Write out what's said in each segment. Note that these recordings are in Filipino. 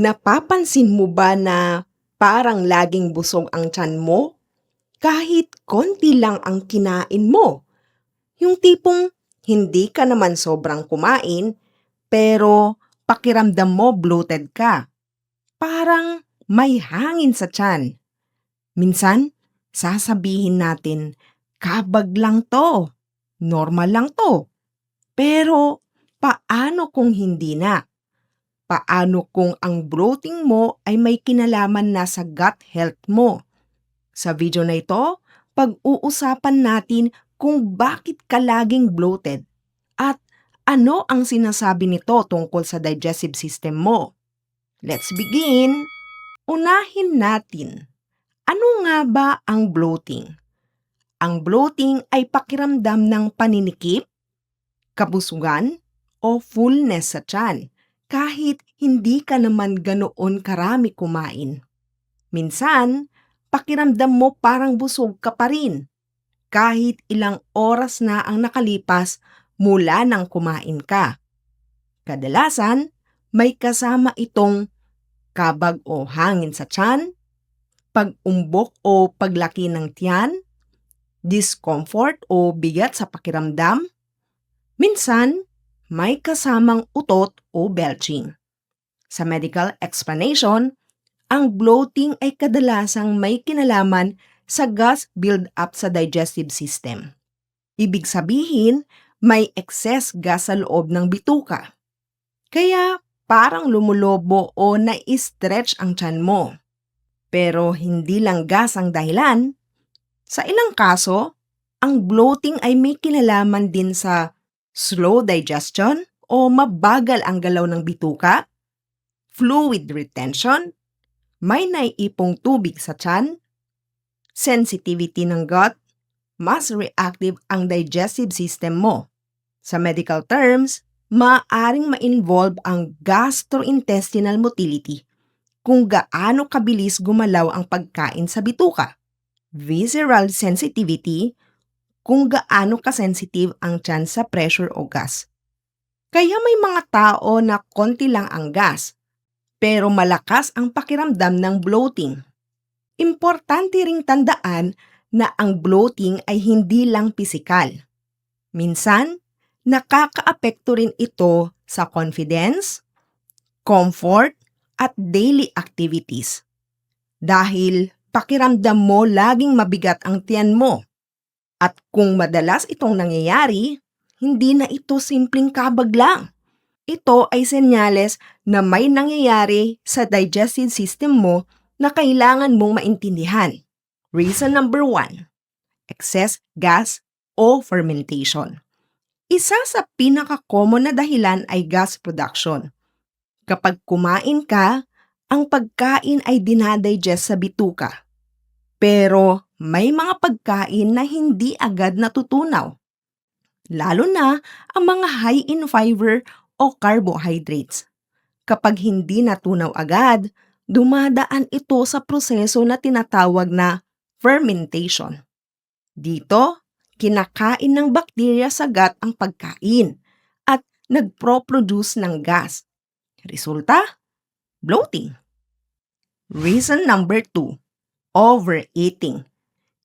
Napapansin mo ba na parang laging busog ang tiyan mo? Kahit konti lang ang kinain mo. Yung tipong hindi ka naman sobrang kumain, pero pakiramdam mo bloated ka. Parang may hangin sa tiyan. Minsan, sasabihin natin, kabag lang to, normal lang to. Pero paano kung hindi na? Paano kung ang bloating mo ay may kinalaman na sa gut health mo? Sa video na ito, pag-uusapan natin kung bakit ka laging bloated at ano ang sinasabi nito tungkol sa digestive system mo. Let's begin! Unahin natin, ano nga ba ang bloating? Ang bloating ay pakiramdam ng paninikip, kabusugan, o fullness sa tiyan kahit hindi ka naman ganoon karami kumain. Minsan, pakiramdam mo parang busog ka pa rin kahit ilang oras na ang nakalipas mula nang kumain ka. Kadalasan, may kasama itong kabag o hangin sa tiyan, pag-umbok o paglaki ng tiyan, discomfort o bigat sa pakiramdam. Minsan, may kasamang utot o belching. Sa medical explanation, ang bloating ay kadalasang may kinalaman sa gas build-up sa digestive system. Ibig sabihin, may excess gas sa loob ng bituka. Kaya parang lumulobo o na-stretch ang tiyan mo. Pero hindi lang gas ang dahilan. Sa ilang kaso, ang bloating ay may kinalaman din sa slow digestion o mabagal ang galaw ng bituka, fluid retention, may naiipong tubig sa tiyan, sensitivity ng gut, mas reactive ang digestive system mo. Sa medical terms, maaaring ma-involve ang gastrointestinal motility kung gaano kabilis gumalaw ang pagkain sa bituka, visceral sensitivity kung gaano kasensitive ang tiyan sa pressure o gas. Kaya may mga tao na konti lang ang gas, pero malakas ang pakiramdam ng bloating. Importante ring tandaan na ang bloating ay hindi lang pisikal. Minsan, nakakaapekto rin ito sa confidence, comfort, at daily activities. Dahil pakiramdam mo laging mabigat ang tiyan mo. At kung madalas itong nangyayari, hindi na ito simpleng kabag lang. Ito ay senyales na may nangyayari sa digestive system mo na kailangan mong maintindihan. Reason number 1, excess gas o fermentation. Isa sa pinaka-common na dahilan ay gas production. Kapag kumain ka, ang pagkain ay dinadigest sa bituka. Pero may mga pagkain na hindi agad natutunaw. Lalo na ang mga high in fiber o carbohydrates. Kapag hindi natunaw agad, dumadaan ito sa proseso na tinatawag na fermentation. Dito, kinakain ng bakterya sa gut ang pagkain at nagpro-produce ng gas. Resulta, bloating. Reason number 2, overeating.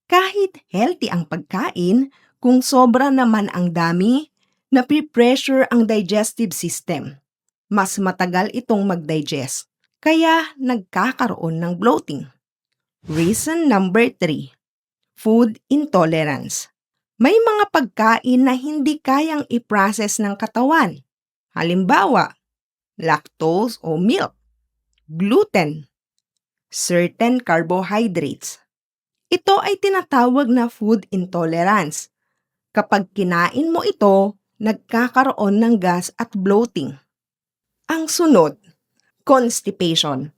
Kahit healthy ang pagkain, kung sobra naman ang dami, napipressure ang digestive system. Mas matagal itong mag-digest, kaya nagkakaroon ng bloating. Reason number 3, food intolerance. May mga pagkain na hindi kayang i-process ng katawan. Halimbawa, lactose o milk, gluten, certain carbohydrates. Ito ay tinatawag na food intolerance. Kapag kinain mo ito, nagkakaroon ng gas at bloating. Ang sunod, constipation.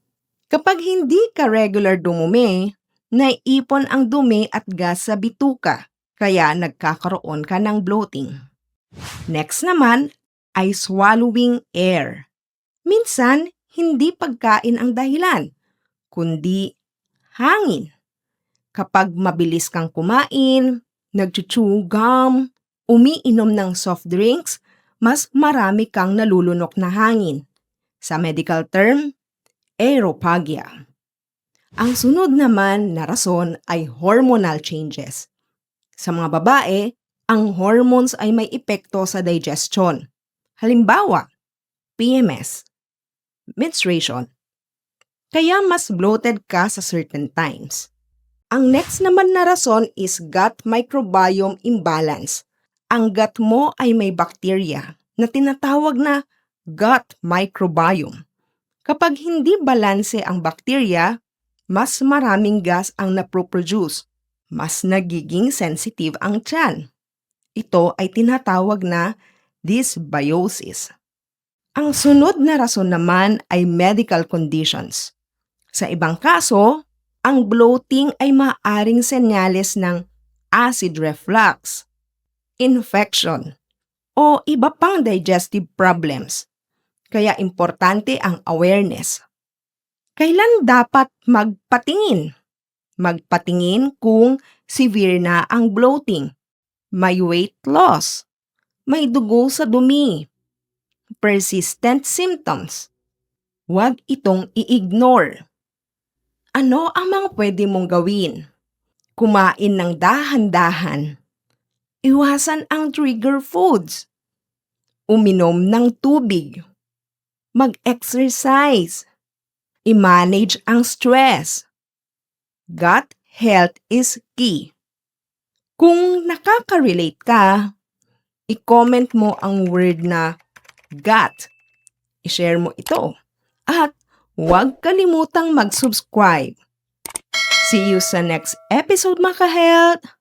Kapag hindi ka regular dumumi, naiipon ang dumi at gas sa bituka, kaya nagkakaroon ka ng bloating. Next naman ay swallowing air. Minsan, hindi pagkain ang dahilan, kundi hangin. Kapag mabilis kang kumain, nag-chew gum, umiinom ng soft drinks, mas marami kang nalulunok na hangin. Sa medical term, aerophagia. Ang sunod naman na rason ay hormonal changes. Sa mga babae, ang hormones ay may epekto sa digestion. Halimbawa, PMS, menstruation. Kaya mas bloated ka sa certain times. Ang next naman na rason is gut microbiome imbalance. Ang gut mo ay may bacteria na tinatawag na gut microbiome. Kapag hindi balanse ang bacteria, mas maraming gas ang naproproduce. Mas nagiging sensitive ang tiyan. Ito ay tinatawag na dysbiosis. Ang sunod na rason naman ay medical conditions. Sa ibang kaso, ang bloating ay maaaring senyales ng acid reflux, infection, o iba pang digestive problems. Kaya importante ang awareness. Kailan dapat magpatingin? Magpatingin kung severe na ang bloating, may weight loss, may dugo sa dumi, persistent symptoms. Huwag itong i-ignore. Ano ang mga pwede mong gawin? Kumain ng dahan-dahan. Iwasan ang trigger foods. Uminom ng tubig. Mag-exercise. I-manage ang stress. Gut health is key. Kung nakaka-relate ka, i-comment mo ang word na gut. I-share mo ito. At huwag kalimutang mag-subscribe. See you sa next episode, mga ka-health!